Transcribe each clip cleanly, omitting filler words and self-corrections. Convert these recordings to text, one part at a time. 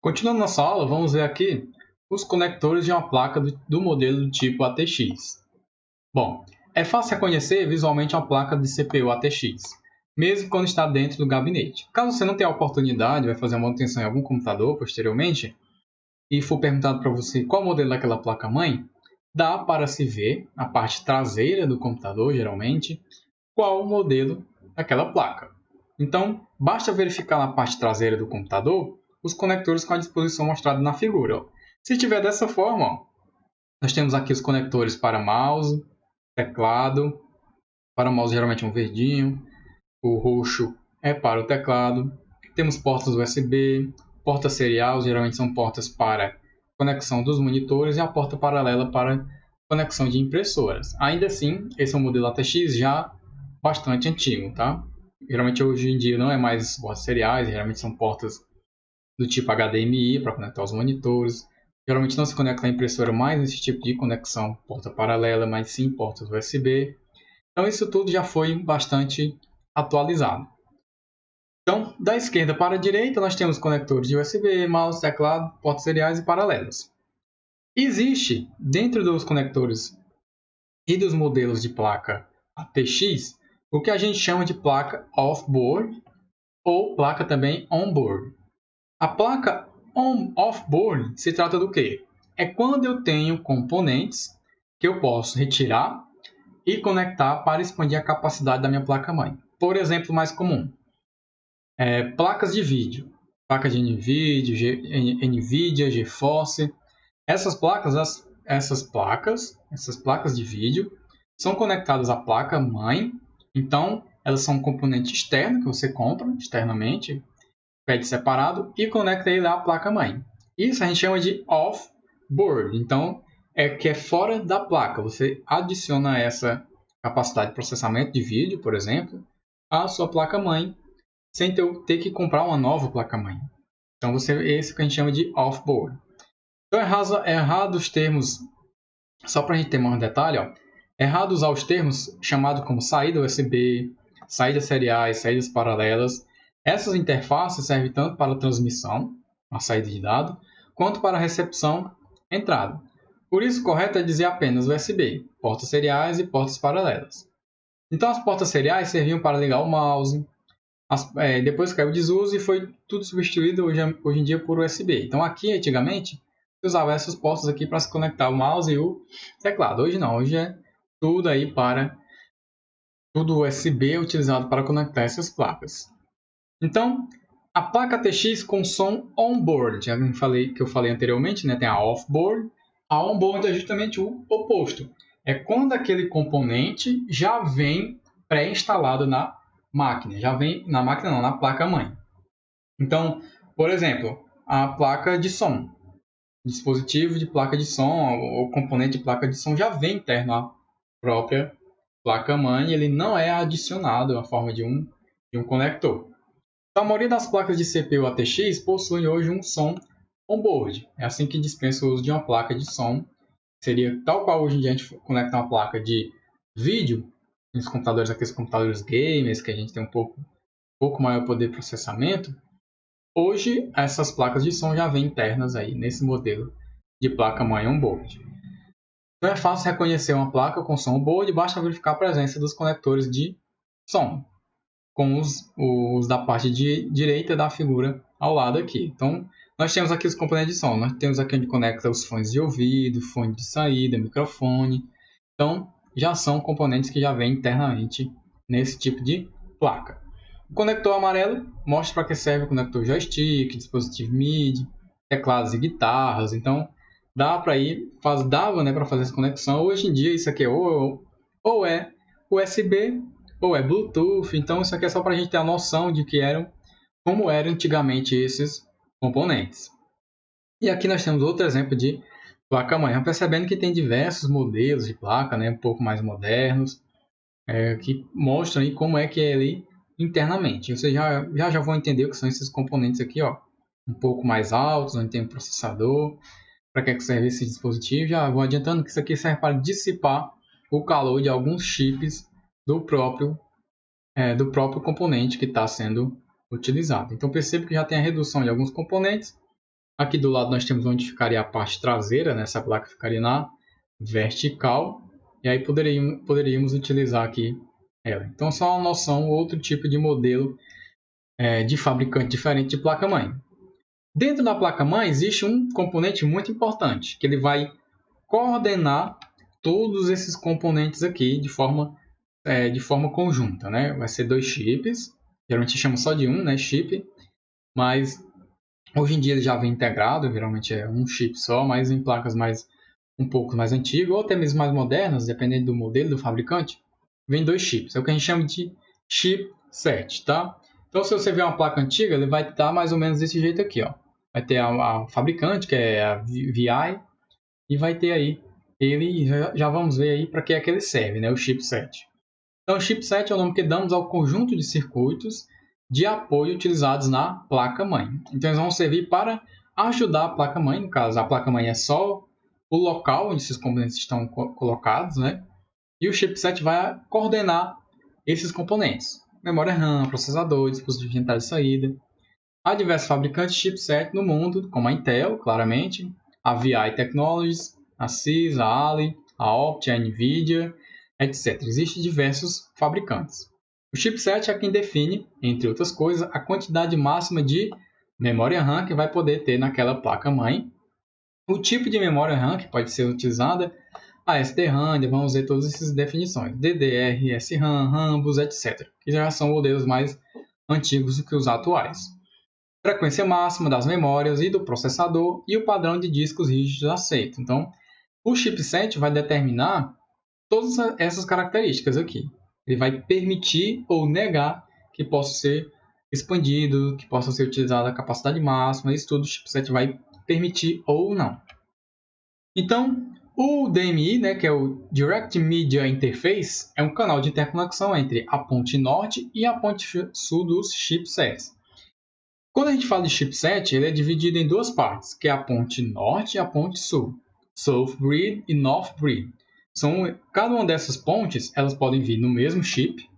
Continuando nossa aula, vamos ver aqui os conectores de uma placa do modelo do tipo ATX. Bom, é fácil reconhecer visualmente uma placa de CPU ATX, mesmo quando está dentro do gabinete. Caso você não tenha a oportunidade, vai fazer a manutenção em algum computador posteriormente, e for perguntado para você qual o modelo daquela placa-mãe, dá para se ver na parte traseira do computador, geralmente, qual o modelo daquela placa. Então, basta verificar na parte traseira do computador os conectores com a disposição mostrada na figura. Se tiver dessa forma, nós temos aqui os conectores para mouse, teclado. Para o mouse geralmente é um verdinho, o roxo é para o teclado. Temos portas USB, porta serial, geralmente são portas para conexão dos monitores, e a porta paralela para conexão de impressoras. Ainda assim, esse é um modelo ATX já bastante antigo, tá? Geralmente hoje em dia não é mais portas seriais, geralmente são portas do tipo HDMI para conectar os monitores. Geralmente não se conecta a impressora mais nesse tipo de conexão porta paralela, mas sim portas USB. Então isso tudo já foi bastante atualizado. Então, da esquerda para a direita, nós temos conectores de USB, mouse, teclado, portas seriais e paralelas. Existe, dentro dos conectores e dos modelos de placa ATX, o que a gente chama de placa off-board ou placa também on-board. A placa off-board se trata do quê? É quando eu tenho componentes que eu posso retirar e conectar para expandir a capacidade da minha placa-mãe. Por exemplo, mais comum, placas de vídeo. Placa de NVIDIA, GeForce. Essas placas de vídeo são conectadas à placa-mãe. Então, elas são um componente externo que você compra externamente, pede separado e conecta ele à placa-mãe. Isso a gente chama de off-board. Então, é fora da placa. Você adiciona essa capacidade de processamento de vídeo, por exemplo, à sua placa-mãe, sem ter que comprar uma nova placa-mãe. Então, esse que a gente chama de off-board. Então, é errado os termos, só para a gente ter mais um detalhe, é errado usar os termos chamados como saída USB, saídas seriais, saídas paralelas. Essas interfaces servem tanto para a transmissão, a saída de dado, quanto para a recepção, entrada. Por isso, o correto é dizer apenas USB, portas seriais e portas paralelas. Então, as portas seriais serviam para ligar o mouse, depois caiu o desuso e foi tudo substituído hoje em dia por USB. Então, aqui, antigamente, você usava essas portas aqui para se conectar o mouse e o teclado. Hoje não, hoje é tudo aí tudo USB utilizado para conectar essas placas. Então, a placa TX com som on-board, que eu falei anteriormente, né? Tem a off-board. A on-board é justamente o oposto. É quando aquele componente já vem pré-instalado na máquina. Já vem na máquina não, na placa-mãe. Então, por exemplo, a placa de som. O dispositivo de placa de som, ou componente de placa de som já vem interno à própria placa-mãe. Ele não é adicionado na forma de um conector. A maioria das placas de CPU ATX possuem hoje um som on-board. É assim que dispensa o uso de uma placa de som. Seria tal qual hoje em dia a gente conecta uma placa de vídeo nos computadores, aqueles computadores gamers, que a gente tem um pouco maior poder de processamento. Hoje, essas placas de som já vêm internas aí nesse modelo de placa-mãe on-board. Então é fácil reconhecer uma placa com som on-board, basta verificar a presença dos conectores de som, com os da parte direita da figura ao lado aqui. Então, nós temos aqui os componentes de som. Nós temos aqui onde conecta os fones de ouvido, fone de saída, microfone. Então, já são componentes que já vêm internamente nesse tipo de placa. O conector amarelo mostra para que serve o conector joystick, dispositivo MIDI, teclados e guitarras. Então, dava, né, para fazer essa conexão. Hoje em dia, isso aqui ou é USB ou é Bluetooth. Então, isso aqui é só para a gente ter a noção de como eram antigamente esses componentes. E aqui nós temos outro exemplo de placa-mãe. Percebendo que tem diversos modelos de placa, né, um pouco mais modernos, que mostram aí como é que é ali internamente. Vocês já vão entender o que são esses componentes aqui, um pouco mais altos, onde tem um processador, para que serve esse dispositivo. Já vou adiantando que isso aqui serve para dissipar o calor de alguns chips do próprio componente que está sendo utilizado. Então percebo que já tem a redução de alguns componentes Aqui do lado nós temos onde ficaria a parte traseira, né? Essa placa ficaria na vertical. E aí poderíamos utilizar aqui ela. Então, só uma noção, outro tipo de modelo de fabricante diferente de placa-mãe. Dentro da placa-mãe existe um componente muito importante, que ele vai coordenar todos esses componentes aqui de forma conjunta, né? Vai ser 2 chips, geralmente chama só de um, né? Chip, mas hoje em dia ele já vem integrado, geralmente é um chip só, mas em placas um pouco mais antigas, ou até mesmo mais modernas, dependendo do modelo do fabricante, vem 2 chips. É o que a gente chama de chipset, tá? Então, se você ver uma placa antiga, ele vai estar mais ou menos desse jeito aqui, ó. Vai ter a fabricante, que é a VI, e vai ter aí ele, já vamos ver aí para que é que ele serve, né? O chipset. Então, o chipset é o nome que damos ao conjunto de circuitos de apoio utilizados na placa-mãe. Então, eles vão servir para ajudar a placa-mãe, no caso, a placa-mãe é só o local onde esses componentes estão colocados, né? E o chipset vai coordenar esses componentes. Memória RAM, processador, dispositivo de entrada e saída. Há diversos fabricantes de chipset no mundo, como a Intel, claramente, a VI Technologies, a CIS, a Ali, a Opti, a Nvidia, etc. Existem diversos fabricantes. O chipset é quem define, entre outras coisas, a quantidade máxima de memória RAM que vai poder ter naquela placa-mãe, o tipo de memória RAM que pode ser utilizada, a SDRAM, vamos ver todas essas definições, DDR, SRAM, Rambus, etc., que já são modelos mais antigos do que os atuais. Frequência máxima das memórias e do processador e o padrão de discos rígidos aceito. Então, o chipset vai determinar todas essas características aqui. Ele vai permitir ou negar que possa ser expandido, que possa ser utilizada a capacidade máxima, isso tudo o chipset vai permitir ou não. Então, o DMI, né, que é o Direct Media Interface, é um canal de interconexão entre a ponte norte e a ponte sul dos chipsets. Quando a gente fala de chipset, ele é dividido em 2 partes, que é a ponte norte e a ponte sul, South Bridge e North Bridge. Cada uma dessas pontes, elas podem vir no mesmo chip,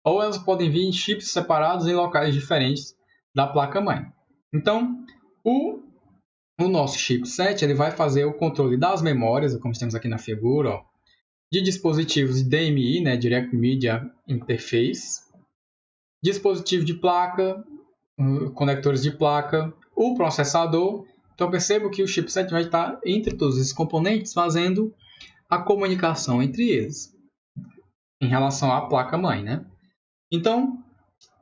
ou elas podem vir em chips separados em locais diferentes da placa-mãe. Então, o nosso chipset ele vai fazer o controle das memórias, como temos aqui na figura, ó, de dispositivos DMI, né, Direct Media Interface, dispositivo de placa, conectores de placa, o processador. Então, percebo que o chipset vai estar entre todos esses componentes fazendo a comunicação entre eles em relação à placa-mãe, né? Então,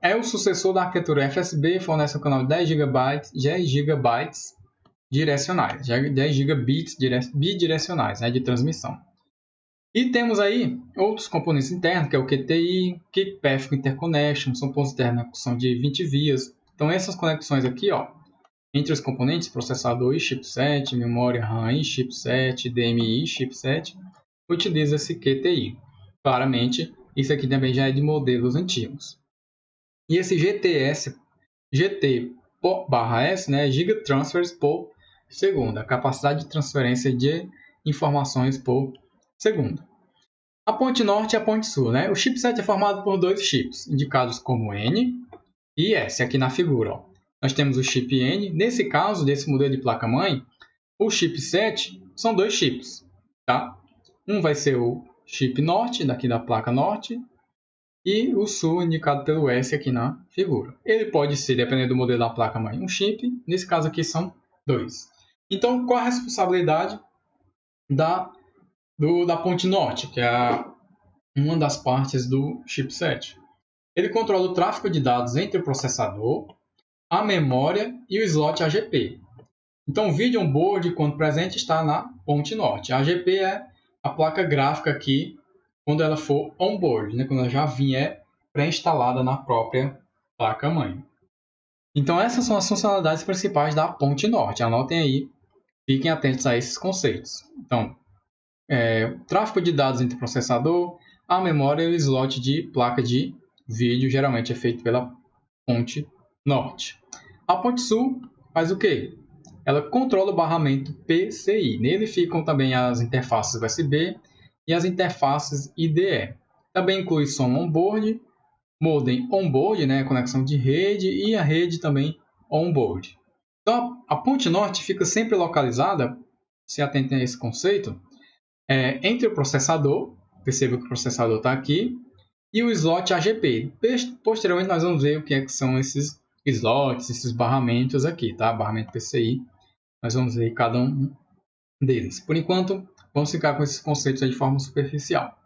é o sucessor da arquitetura FSB, fornece um canal de 10 GB direcionais, 10 gigabits bidirecionais, né, de transmissão. E temos aí outros componentes internos, que é o QTI, Keep Path Interconnection, são pontos de interconexão de 20 vias. Então, essas conexões aqui, ó, entre os componentes, processador e chipset, memória RAM e chipset, DMI e chipset, utiliza esse QTI. Claramente, isso aqui também já é de modelos antigos. E esse GT/S, né, Gigatransfers por segundo, a capacidade de transferência de informações por segundo. A ponte norte e a ponte sul, né? O chipset é formado por 2 chips, indicados como N e S, aqui na figura. Ó. Nós temos o chip N. Nesse caso, desse modelo de placa-mãe, o chipset são 2 chips. Tá? Um vai ser o chip norte, daqui da placa norte, e o sul, indicado pelo S aqui na figura. Ele pode ser, dependendo do modelo da placa-mãe, um chip. Nesse caso aqui são 2. Então, qual a responsabilidade da ponte norte, que é uma das partes do chipset? Ele controla o tráfego de dados entre o processador, a memória e o slot AGP. Então, o vídeo on-board, quando presente, está na ponte norte. A AGP é a placa gráfica aqui, quando ela for on-board, né? Quando ela já vier pré-instalada na própria placa-mãe. Então, essas são as funcionalidades principais da ponte norte. Anotem aí, fiquem atentos a esses conceitos. Então, tráfego de dados entre o processador, a memória e o slot de placa de vídeo, geralmente é feito pela ponte norte. A ponte sul faz o quê? Ela controla o barramento PCI. Nele ficam também as interfaces USB e as interfaces IDE. Também inclui som on-board, modem on-board, né, conexão de rede, e a rede também on-board. Então, a ponte norte fica sempre localizada, se atentem a esse conceito, entre o processador, perceba que o processador está aqui, e o slot AGP. Posteriormente, nós vamos ver o que são esses slots, esses barramentos aqui, tá? Barramento PCI, nós vamos ver cada um deles. Por enquanto, vamos ficar com esses conceitos aí de forma superficial.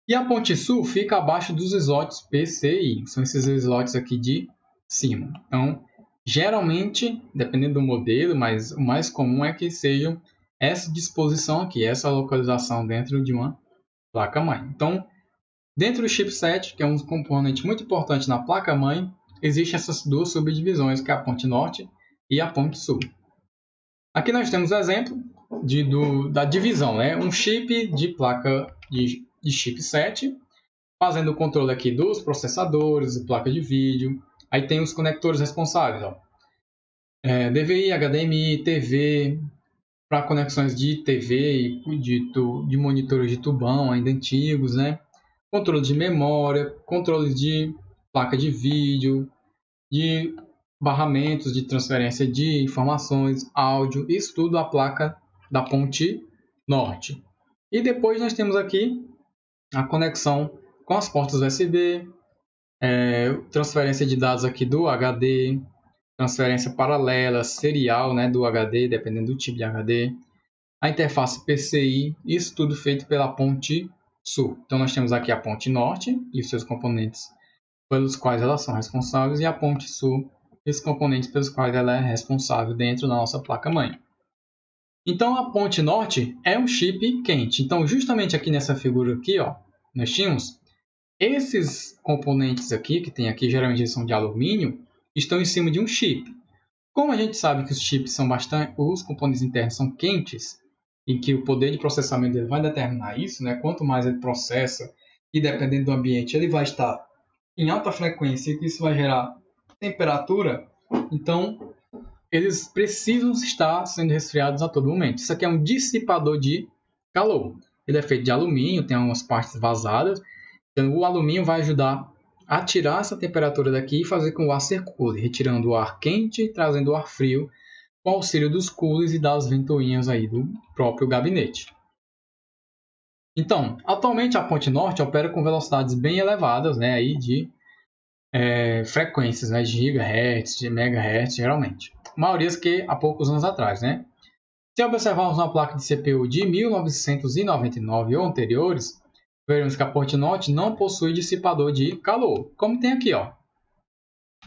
E a ponte sul fica abaixo dos slots PCI, são esses slots aqui de cima. Então, geralmente, dependendo do modelo, mas o mais comum é que sejam essa disposição aqui, essa localização dentro de uma placa-mãe. Então, dentro do chipset, que é um componente muito importante na placa-mãe, existem essas duas subdivisões, que é a ponte norte e a ponte sul. Aqui nós temos o exemplo da divisão, né? Um chip de placa de chipset, fazendo o controle aqui dos processadores, placa de vídeo. Aí tem os conectores responsáveis, ó. DVI, HDMI, TV, para conexões de TV e de monitores de tubão ainda antigos, né? Controle de memória, controle de placa de vídeo, de barramentos de transferência de informações, áudio, isso tudo a placa da ponte norte. E depois nós temos aqui a conexão com as portas USB, transferência de dados aqui do HD, transferência paralela, serial, né, do HD, dependendo do tipo de HD, a interface PCI, isso tudo feito pela ponte sul. Então nós temos aqui a ponte norte e os seus componentes pelos quais elas são responsáveis, e a ponte sul e os componentes pelos quais ela é responsável dentro da nossa placa-mãe. Então a ponte norte é um chip quente. Então justamente aqui nessa figura aqui, ó, nós tínhamos esses componentes aqui, que tem aqui, geralmente são de alumínio, estão em cima de um chip. Como a gente sabe que os chips são os componentes internos são quentes, e que o poder de processamento dele vai determinar isso, né? Quanto mais ele processa, e dependendo do ambiente, ele vai estar em alta frequência, e isso vai gerar temperatura, então eles precisam estar sendo resfriados a todo momento. Isso aqui é um dissipador de calor. Ele é feito de alumínio, tem algumas partes vazadas. Então, o alumínio vai ajudar a tirar essa temperatura daqui e fazer com que o ar circule, retirando o ar quente e trazendo o ar frio, com auxílio dos coolers e das ventoinhas aí do próprio gabinete. Então, atualmente a ponte norte opera com velocidades bem elevadas, né, aí de frequências, né, de gigahertz, de megahertz, geralmente. Maiorias que há poucos anos atrás, né? Se observarmos uma placa de CPU de 1999 ou anteriores, veremos que a ponte norte não possui dissipador de calor, como tem aqui, ó.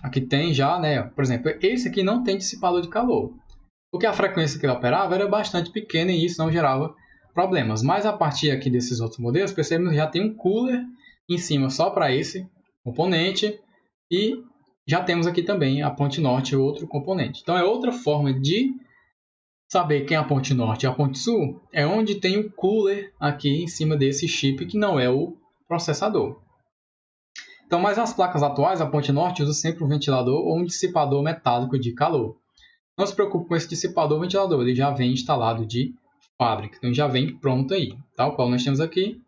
Aqui tem já, né? Por exemplo, esse aqui não tem dissipador de calor, porque a frequência que ele operava era bastante pequena e isso não gerava problemas. Mas a partir aqui desses outros modelos, percebemos que já tem um cooler em cima só para esse componente e já temos aqui também a ponte norte, outro componente. Então é outra forma de saber quem é a ponte norte e a ponte sul, é onde tem o cooler aqui em cima desse chip que não é o processador. Então, mas nas placas atuais, a ponte norte usa sempre um ventilador ou um dissipador metálico de calor. Não se preocupe com esse dissipador ou ventilador, ele já vem instalado de fábrica, então já vem pronto aí. Tal qual nós temos aqui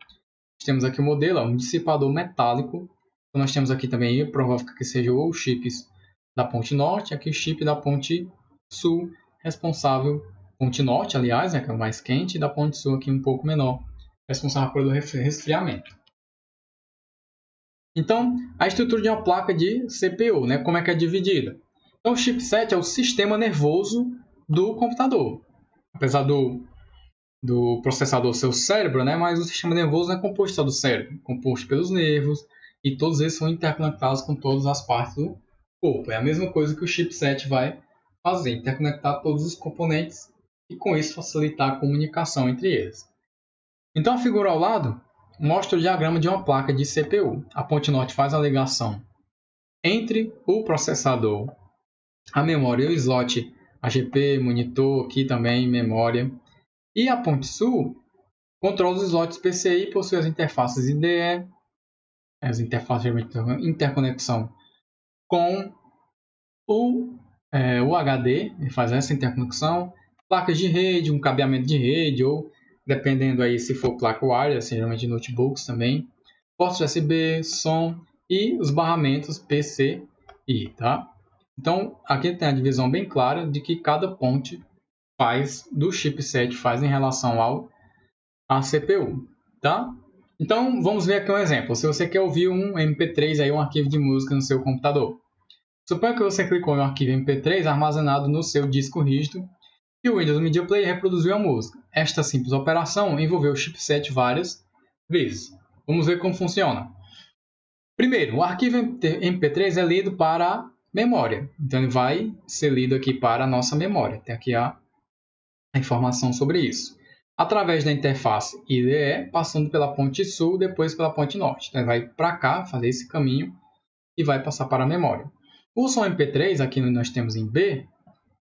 o modelo, um dissipador metálico. Então, nós temos aqui também, é provável que seja ou chips da ponte norte, aqui o chip da ponte sul, responsável, ponte norte, aliás, né, que é o mais quente, e da ponte sul aqui um pouco menor, responsável pelo resfriamento. Então, a estrutura de uma placa de CPU, né, como é que é dividida? Então, o chipset é o sistema nervoso do computador. Apesar do processador ser o cérebro, né, mas o sistema nervoso não é composto só do cérebro, é composto pelos nervos, e todos eles são interconectados com todas as partes do corpo. É a mesma coisa que o chipset vai fazer, interconectar todos os componentes e com isso facilitar a comunicação entre eles. Então a figura ao lado mostra o diagrama de uma placa de CPU. A ponte norte faz a ligação entre o processador, a memória e o slot AGP, monitor, aqui também memória. E a ponte sul controla os slots PCI e possui as interfaces IDE, as interfaces de interconexão com o HD, ele faz essa interconexão, placas de rede, um cabeamento de rede, ou dependendo aí se for placa wireless, geralmente notebooks também, portos USB, som e os barramentos PCI, tá? Então, aqui tem a divisão bem clara de que cada ponte do chipset faz em relação à CPU, tá? Então, vamos ver aqui um exemplo. Se você quer ouvir um MP3, aí um arquivo de música no seu computador. Suponha que você clicou no arquivo MP3 armazenado no seu disco rígido e o Windows Media Player reproduziu a música. Esta simples operação envolveu o chipset várias vezes. Vamos ver como funciona. Primeiro, o arquivo MP3 é lido para a memória. Então, ele vai ser lido aqui para a nossa memória. Tem aqui a informação sobre isso. Através da interface IDE, passando pela ponte sul, depois pela ponte norte. Então, ele vai para cá, fazer esse caminho e vai passar para a memória. O som MP3, aqui nós temos em B,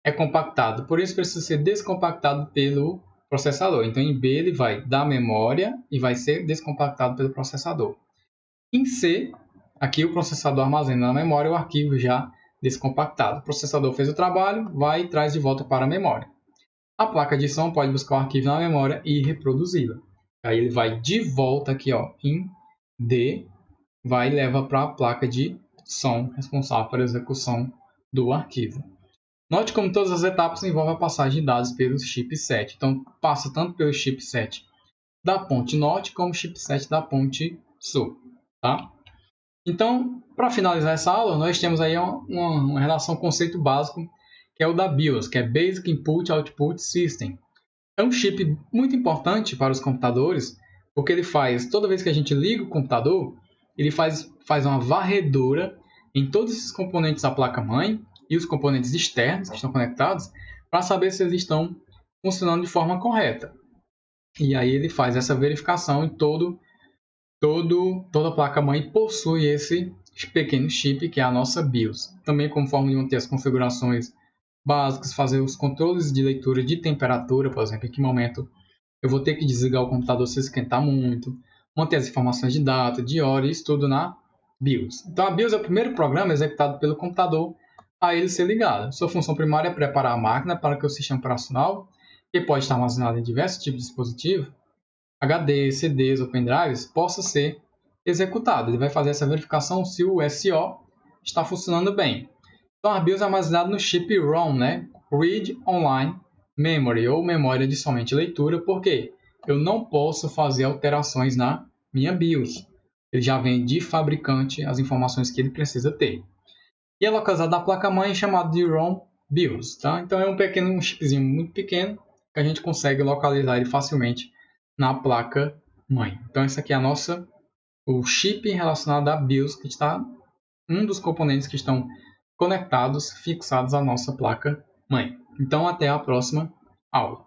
é compactado, por isso precisa ser descompactado pelo processador. Então, em B, ele vai da memória e vai ser descompactado pelo processador. Em C, aqui o processador armazena na memória o arquivo já descompactado. O processador fez o trabalho, vai e traz de volta para a memória. A placa de som pode buscar o arquivo na memória e reproduzi-la. Aí ele vai de volta aqui, ó, em D, vai e leva para a placa de som responsável pela execução do arquivo. Note como todas as etapas envolvem a passagem de dados pelo chipset. Então, passa tanto pelo chipset da ponte norte como o chipset da ponte sul. Tá? Então, para finalizar essa aula, nós temos aí uma relação conceito básico, que é o da BIOS, que é Basic Input Output System. É um chip muito importante para os computadores, porque ele faz, toda vez que a gente liga o computador, ele faz uma varredura em todos esses componentes da placa-mãe e os componentes externos que estão conectados, para saber se eles estão funcionando de forma correta. E aí ele faz essa verificação em toda a placa-mãe possui esse pequeno chip, que é a nossa BIOS. Também, conforme manter as configurações básicas, fazer os controles de leitura de temperatura, por exemplo, em que momento eu vou ter que desligar o computador se esquentar muito, manter as informações de data, de hora, isso tudo na BIOS. Então, a BIOS é o primeiro programa executado pelo computador a ele ser ligado. Sua função primária é preparar a máquina para que o sistema operacional, que pode estar armazenado em diversos tipos de dispositivos, HD, CDs ou pendrives, possa ser executado. Ele vai fazer essa verificação se o SO está funcionando bem. Então, a BIOS é armazenada no chip ROM, né? Read Online Memory, ou memória de somente leitura, porque eu não posso fazer alterações na minha BIOS. Ele já vem de fabricante as informações que ele precisa ter. E é localizado na placa-mãe chamado de ROM BIOS. Tá? Então, é um chipzinho muito pequeno que a gente consegue localizar ele facilmente na placa-mãe. Então, esse aqui é o chip relacionado à BIOS, que está um dos componentes que estão conectados, fixados à nossa placa-mãe. Então, até a próxima aula.